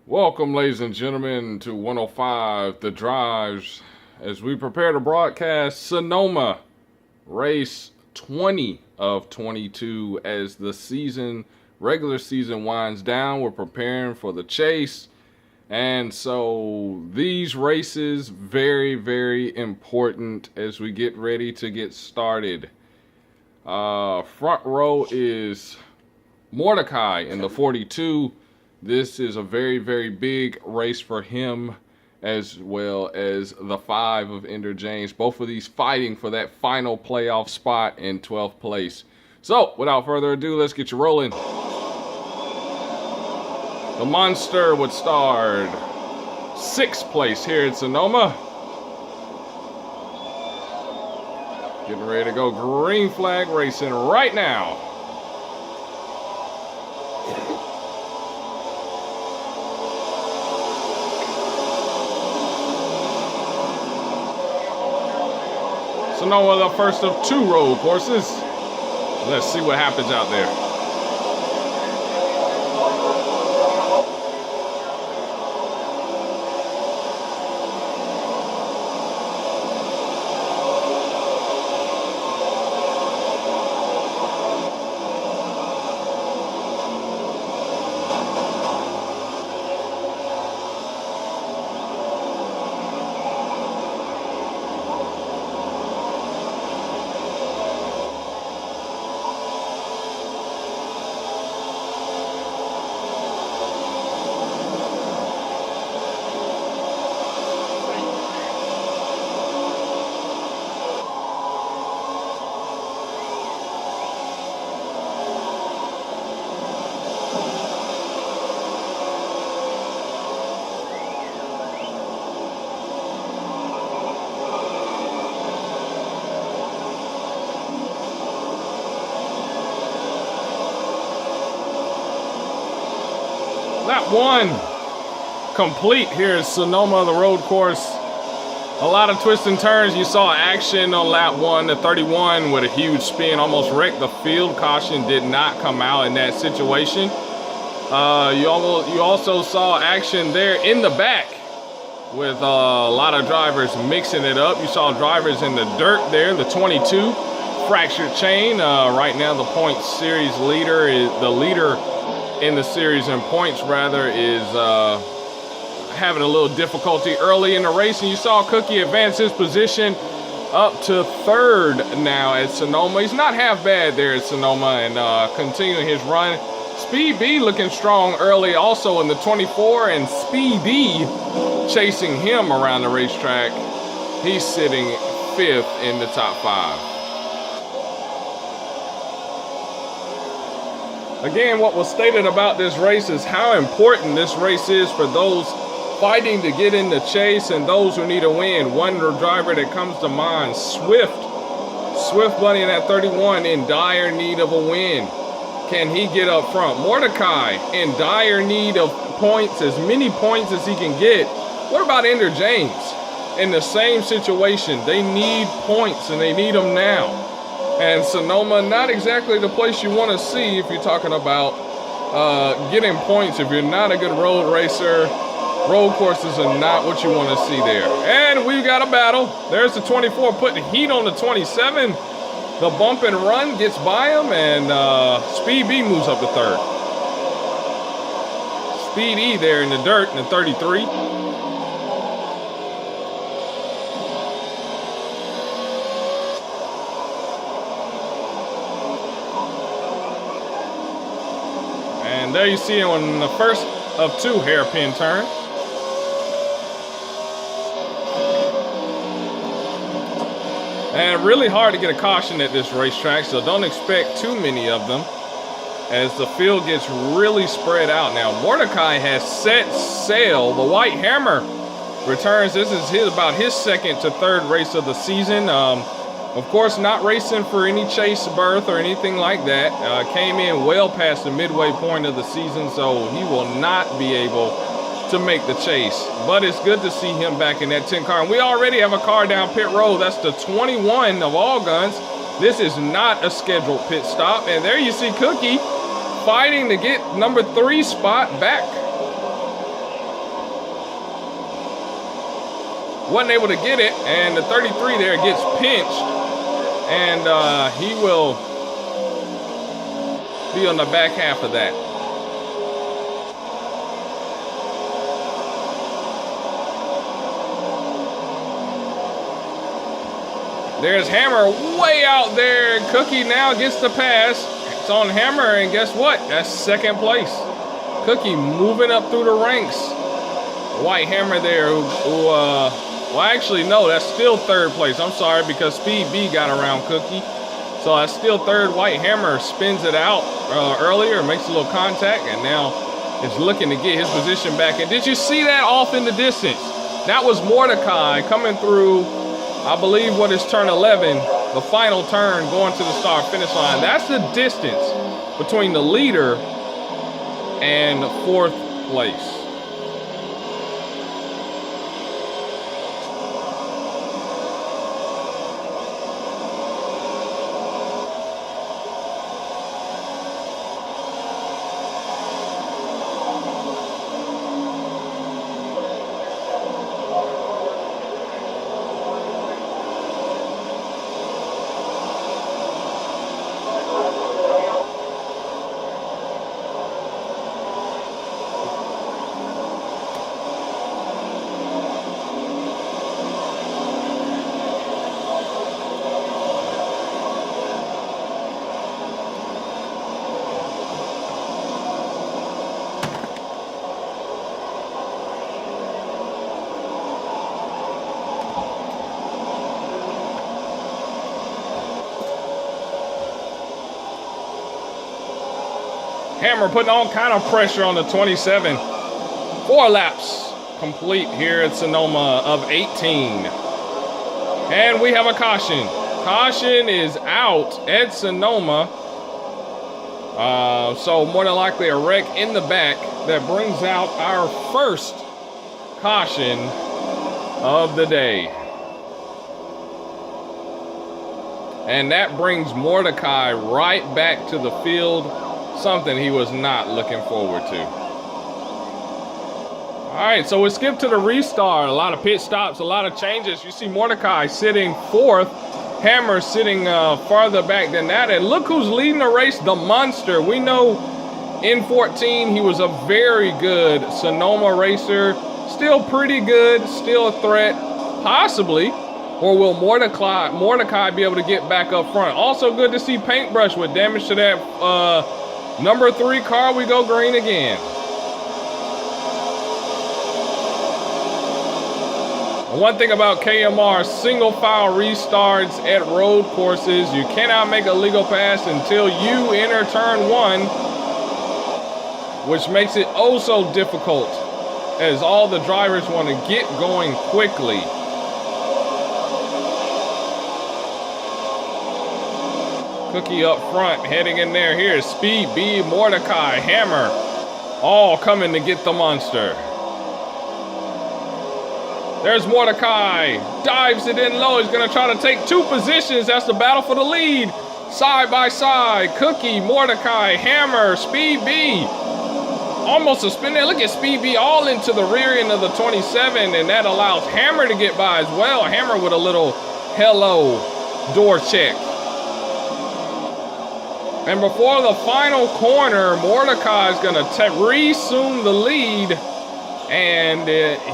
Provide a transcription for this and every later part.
Welcome, ladies and gentlemen, to 105 The Drives as we prepare to broadcast Sonoma race 20 of 22 as the regular season winds down. We're preparing for the chase. And so these races, very, very important as we get ready to get started. Front row is Mordecai in the 42. This is a very, very big race for him, as well as the 5 of Ender James. Both of these fighting for that final playoff spot in 12th place. So, without further ado, let's get you rolling. The Monster would start 6th place here at Sonoma. Getting ready to go green flag racing right now. Sonoma, the first of 2 road courses. Let's see what happens out there. Lap 1 complete here at Sonoma, the road course. A lot of twists and turns. You saw action on lap 1. The 31 with a huge spin almost wrecked the field. Caution did not come out in that situation. You also saw action there in the back with a lot of drivers mixing it up. You saw drivers in the dirt there. The 22 fractured chain. Right now the point series leader is the leader in the series in points rather is having a little difficulty early in the race, and you saw Cookie advance his position up to 3rd now at Sonoma. He's not half bad there at Sonoma, and continuing his run. Speed B looking strong early also in the 24, and Speedy chasing him around the racetrack. He's sitting 5th in the top 5. Again, what was stated about this race is how important this race is for those fighting to get in the chase and those who need a win. One driver that comes to mind, Swift Bunny in that 31 in dire need of a win. Can he get up front? Mordecai in dire need of points, as many points as he can get. What about Ender James? In the same situation, they need points and they need them now. And Sonoma, not exactly the place you want to see if you're talking about getting points. If you're not a good road racer, road courses are not what you want to see there. And we've got a battle. There's the 24 putting heat on the 27. The bump and run gets by him, and Speed B moves up to 3rd. Speed E there in the dirt in the 33. And there you see him on the first of 2 hairpin turns. And really hard to get a caution at this racetrack, so don't expect too many of them as the field gets really spread out now. Mordecai has set sail. The White Hammer returns. This is about his 2nd to 3rd race of the season. Of course, not racing for any chase berth or anything like that. Came in well past the midway point of the season, so he will not be able to make the chase. But it's good to see him back in that 10 car. And we already have a car down pit road. That's the 21 of All Guns. This is not a scheduled pit stop. And there you see Cookie fighting to get number 3 spot back. wasn't able to get it, and the 33 there gets pinched, and he will be on the back half of that. There's Hammer way out there. Cookie now gets the pass. It's on Hammer, and guess what? That's second place. Cookie moving up through the ranks. White Hammer there, well, actually, no, that's still third place. I'm sorry, because Speed B got around Cookie. So that's still third. White Hammer spins it out earlier, makes a little contact, and now is looking to get his position back. And did you see that off in the distance? That was Mordecai coming through, I believe, what is turn 11, the final turn going to the start finish line. That's the distance between the leader and fourth place. Hammer putting all kind of pressure on the 27. 4 laps complete here at Sonoma of 18. And we have a caution. Caution is out at Sonoma. So more than likely a wreck in the back that brings out our first caution of the day. And that brings Mordecai right back to the field. Something he was not looking forward to. All right, so we skip to the restart. A lot of pit stops, a lot of changes. You see Mordecai sitting fourth, Hammer sitting farther back than that. And look who's leading the race, the monster. We know in 14 he was a very good Sonoma racer. Still pretty good, still a threat, possibly. Or will Mordecai be able to get back up front? Also good to see Paintbrush with damage to that number 3 car. We go green again. One thing about KMR, single file restarts at road courses. You cannot make a legal pass until you enter turn 1, which makes it oh so difficult as all the drivers want to get going quickly. Cookie up front, heading in there. Here's Speed B, Mordecai, Hammer, all coming to get the monster. There's Mordecai, dives it in low. He's gonna try to take 2 positions. That's the battle for the lead. Side by side, Cookie, Mordecai, Hammer, Speed B. Almost a spin there. Look at Speed B all into the rear end of the 27, and that allows Hammer to get by as well. Hammer with a little hello door check. And before the final corner, Mordecai is going to resume the lead, and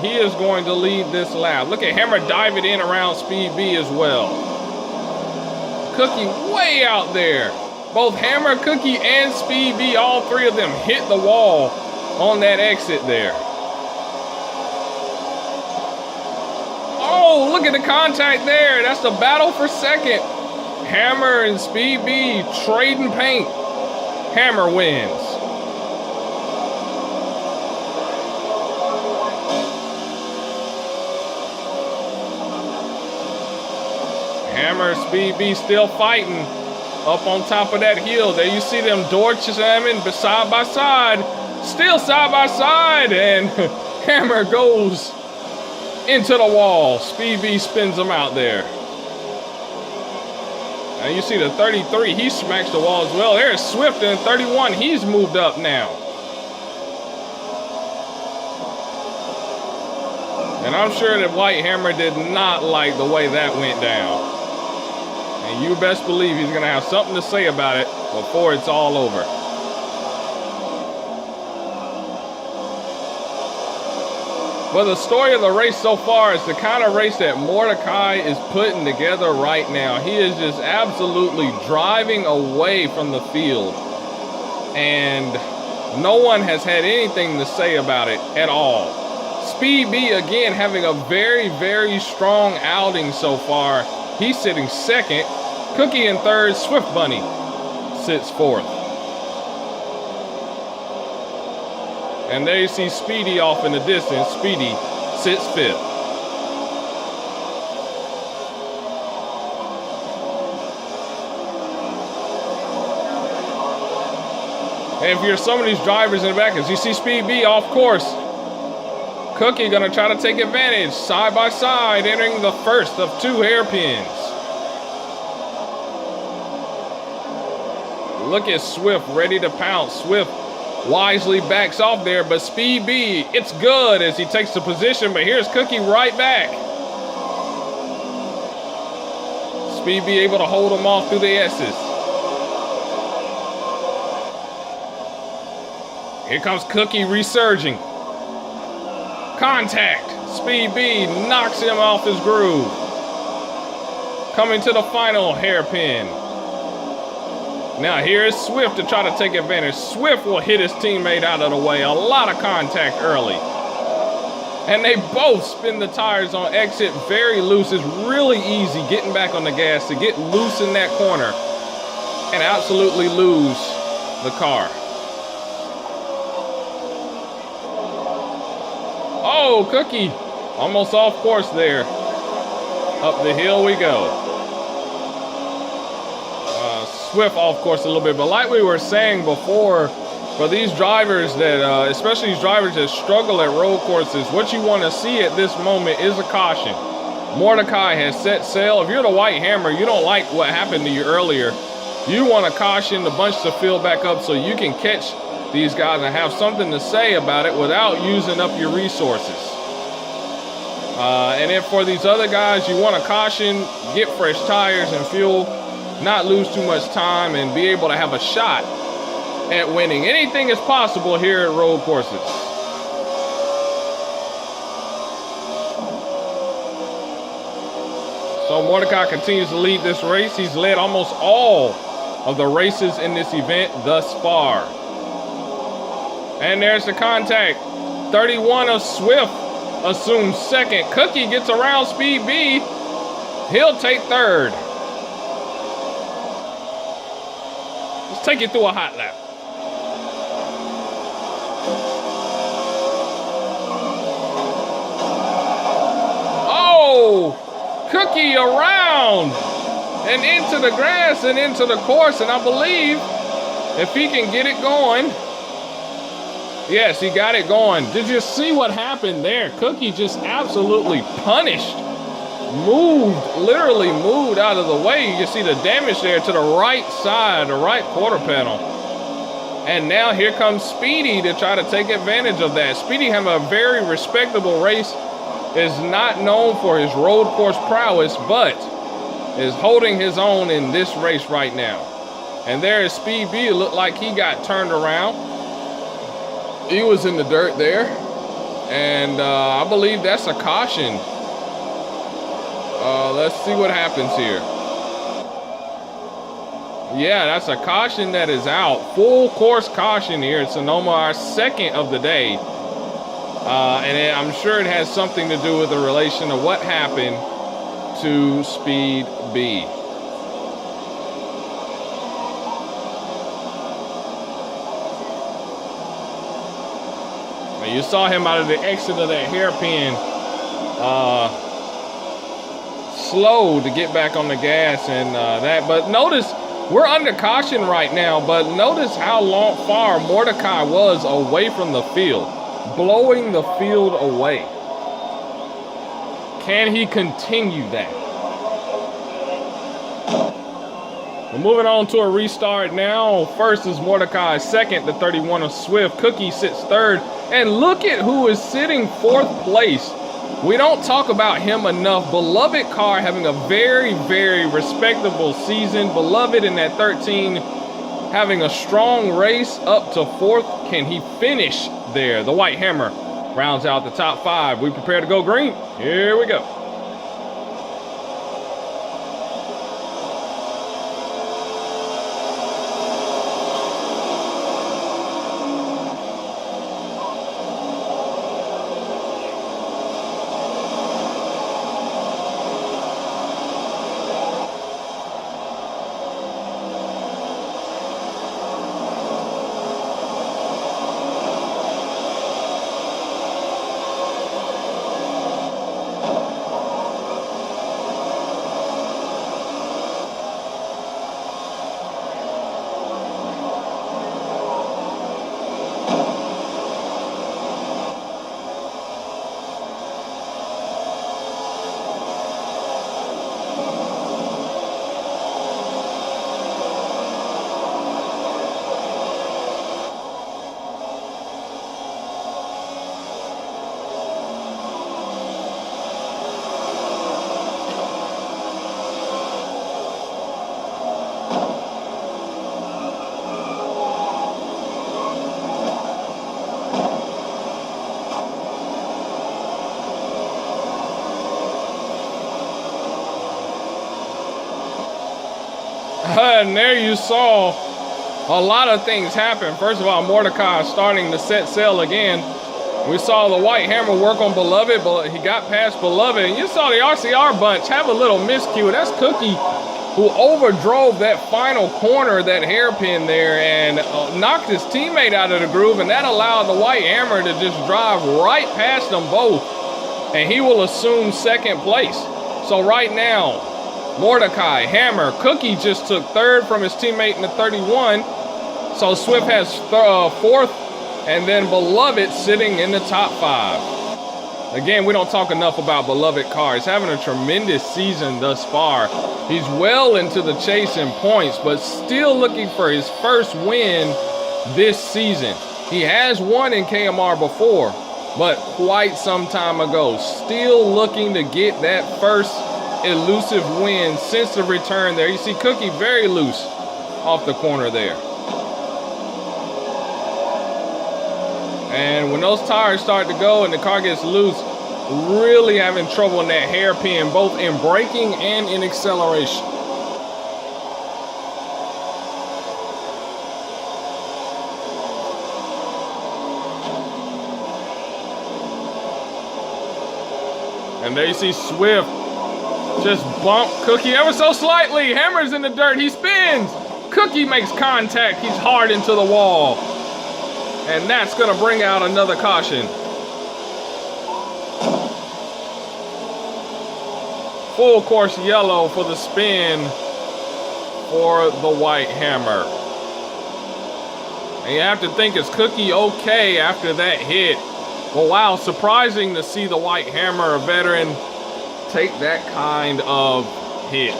he is going to lead this lap. Look at Hammer diving in around Speed B as well. Cookie way out there. Both Hammer, Cookie, and Speed B, all 3 of them hit the wall on that exit there. Oh, look at the contact there. That's the battle for second. Hammer and Speed B trading paint. Hammer wins. Hammer, Speed B still fighting up on top of that hill. There you see them door slamming side by side. Still side by side. And Hammer goes into the wall. Speed B spins them out there. And you see the 33, he smacks the wall as well. There's Swift in 31, he's moved up now. And I'm sure that White Hammer did not like the way that went down. And you best believe he's going to have something to say about it before it's all over. But the story of the race so far is the kind of race that Mordecai is putting together right now. He is just absolutely driving away from the field. And no one has had anything to say about it at all. Speed B, again, having a very, very strong outing so far. He's sitting second. Cookie in third. Swift Bunny sits fourth. And there you see Speedy off in the distance. Speedy sits fifth. And if you're some of these drivers in the back, as you see Speed B off course, Cookie gonna try to take advantage, side by side, entering the first of two hairpins. Look at Swift ready to pounce. Swift wisely backs off there, but Speed B, it's good as he takes the position, but here's Cookie right back. Speed B able to hold him off through the S's. Here comes Cookie resurging. Contact. Speed B knocks him off his groove. Coming to the final hairpin. Now here is Swift to try to take advantage. Swift will hit his teammate out of the way. A lot of contact early. And they both spin the tires on exit very loose. It's really easy getting back on the gas to get loose in that corner and absolutely lose the car. Oh, Cookie almost off course there. Up the hill we go. Swift off course a little bit, but like we were saying before, for these drivers that, especially these drivers that struggle at road courses, what you want to see at this moment is a caution. Mordecai has set sail. If you're the White Hammer, you don't like what happened to you earlier. You want to caution the bunch to fill back up so you can catch these guys and have something to say about it without using up your resources. And if for these other guys, you want to caution, get fresh tires and fuel, not lose too much time, and be able to have a shot at winning. Anything is possible here at road courses. So Mordecai continues to lead this race. He's led almost all of the races in this event thus far. And there's the contact. 31 of Swift assumes second. Cookie gets around Speed B. He'll take third. Let's take it through a hot lap. Oh, Cookie around and into the grass and into the course. And I believe if he can get it going. Yes, he got it going. Did you see what happened there? Cookie just absolutely punished. Literally moved out of the way. You can see the damage there to the right side, the right quarter panel. And now here comes Speedy to try to take advantage of that. Speedy having a very respectable race, is not known for his road course prowess, but is holding his own in this race right now. And there is Speed B. It looked like he got turned around. He was in the dirt there. And I believe that's a caution. Let's see what happens here. Yeah, that's a caution that is out. Full course caution here at Sonoma, our second of the day. And I'm sure it has something to do with the relation of what happened to Speed B. You saw him out of the exit of that hairpin, slow to get back on the gas and that. But notice we're under caution right now, but notice how far Mordecai was away from the field, blowing the field away. Can he continue that? We're moving on to a restart now. First is Mordecai, second the 31 of Swift. Cookie sits third. And look at who is sitting fourth place We don't talk about him enough. Beloved car having a very, very respectable season. Beloved in that 13 having a strong race up to 4th. Can he finish there? The White Hammer rounds out the top 5. We prepare to go green. Here we go. And there you saw a lot of things happen. First of all, Mordecai starting to set sail again. We saw the White Hammer work on Beloved, but he got past Beloved. And you saw the RCR bunch have a little miscue. That's Cookie, who overdrove that final corner, that hairpin there, and knocked his teammate out of the groove. And that allowed the White Hammer to just drive right past them both. And he will assume 2nd place. So right now, Mordecai, Hammer, Cookie just took 3rd from his teammate in the 31. So Swift has 4th, and then Beloved sitting in the top 5. Again, we don't talk enough about Beloved car. He's having a tremendous season thus far. He's well into the chase in points, but still looking for his first win this season. He has won in KMR before, but quite some time ago. Still looking to get that first elusive win since the return there. You see Cookie very loose off the corner there. And when those tires start to go and the car gets loose, really having trouble in that hairpin, both in braking and in acceleration. And there you see Swift just bump Cookie ever so slightly. Hammer's in the dirt. He spins. Cookie makes contact. He's hard into the wall. And that's going to bring out another caution. Full course yellow for the spin for the White Hammer. And you have to think, is Cookie okay after that hit? Well, wow, surprising to see the White Hammer, a veteran, take that kind of hit.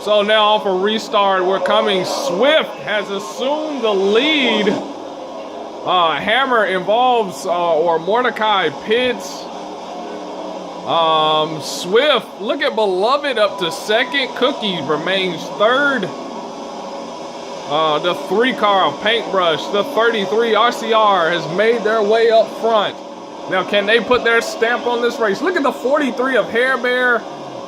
So now off a restart, we're coming. Swift has assumed the lead. Hammer involves, or Mordecai pits. Swift, look at Beloved up to 2nd. Cookie remains 3rd. The 3 car of Paintbrush, the 33 RCR has made their way up front. Now, can they put their stamp on this race? Look at the 43 of Hair Bear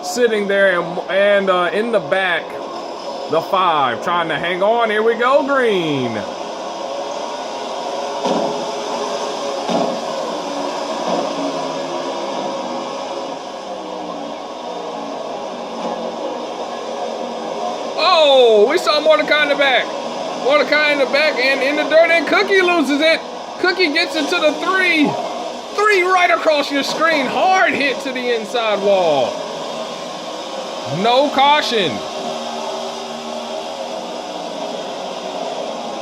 sitting there, and in the back, the 5 trying to hang on. Here we go, green. Oh, we saw Mordecai in the back. Mordecai in the back and in the dirt, and Cookie loses it. Cookie gets into the 3. 3 right across your screen. Hard hit to the inside wall. No caution.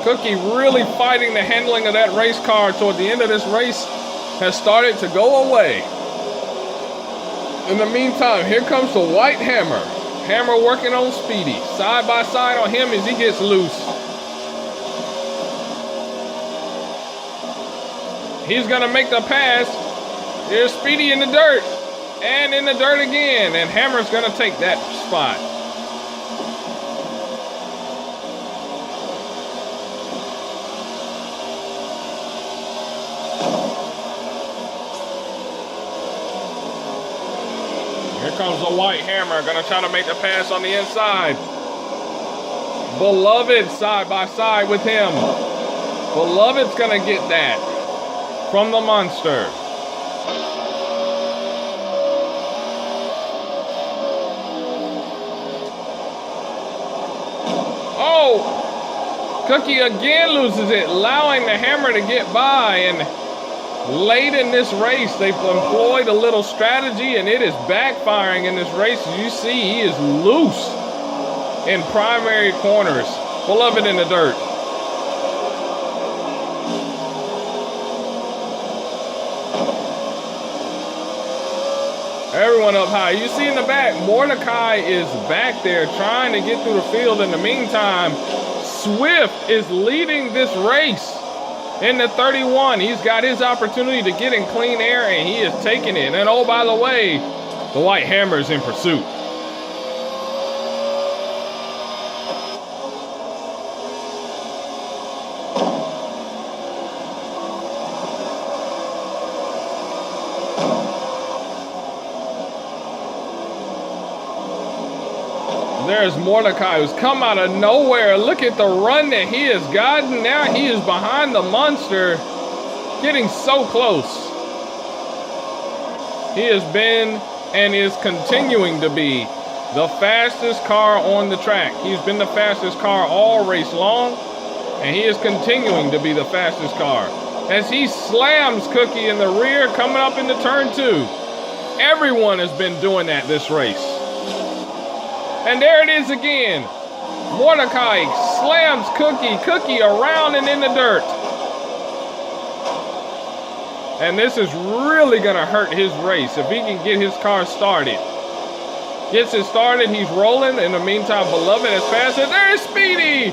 Cookie really fighting the handling of that race car toward the end of this race has started to go away. In the meantime, here comes the White Hammer. Hammer working on Speedy. Side by side on him as he gets loose. He's gonna make the pass. Here's Speedy in the dirt. And in the dirt again. And Hammer's gonna take that spot. Here comes the white Hammer, gonna try to make the pass on the inside. Beloved side by side with him. Beloved's gonna get that from the monster. Oh, Cookie again loses it, allowing the Hammer to get by. And late in this race, they've employed a little strategy, and it is backfiring in this race. As you see, he is loose in primary corners. Beloved in the dirt. Everyone up high. You see in the back, Mordecai is back there trying to get through the field. In the meantime, Swift is leading this race. In the 31, he's got his opportunity to get in clean air, and he is taking it. And oh, by the way, the white Hammer is in pursuit. There's Mordecai, who's come out of nowhere. Look at the run that he has gotten. Now he is behind the monster, getting so close. He has been and is continuing to be the fastest car on the track. He's been the fastest car all race long, and he is continuing to be the fastest car. As he slams Cookie in the rear, coming up into turn 2. Everyone has been doing that this race. And there it is again. Mordecai slams Cookie around and in the dirt. And this is really gonna hurt his race if he can get his car started. Gets it started, he's rolling. In the meantime, Beloved is faster. There's Speedy!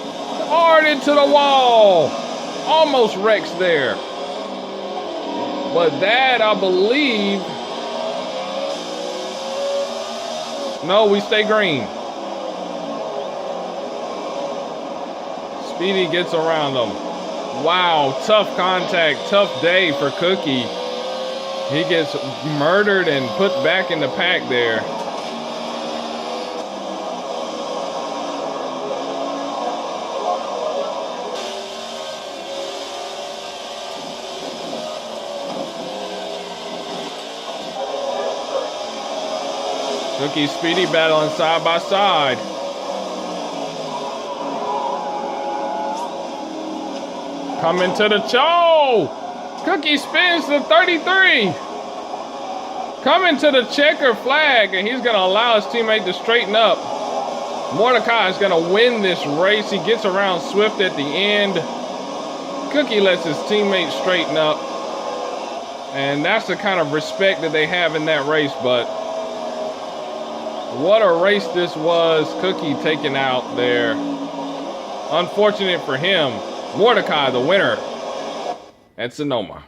Hard into the wall. Almost wrecks there. But that, I believe... No, we stay green. Speedy gets around them. Wow, tough contact, tough day for Cookie. He gets murdered and put back in the pack there. Cookie, Speedy battling side by side. Coming to the Cookie spins the 33. Coming to the checker flag, and he's going to allow his teammate to straighten up. Mordecai is going to win this race. He gets around Swift at the end. Cookie lets his teammate straighten up. And that's the kind of respect that they have in that race. But what a race this was. Cookie taken out there. Unfortunate for him. Mordecai, the winner at Sonoma.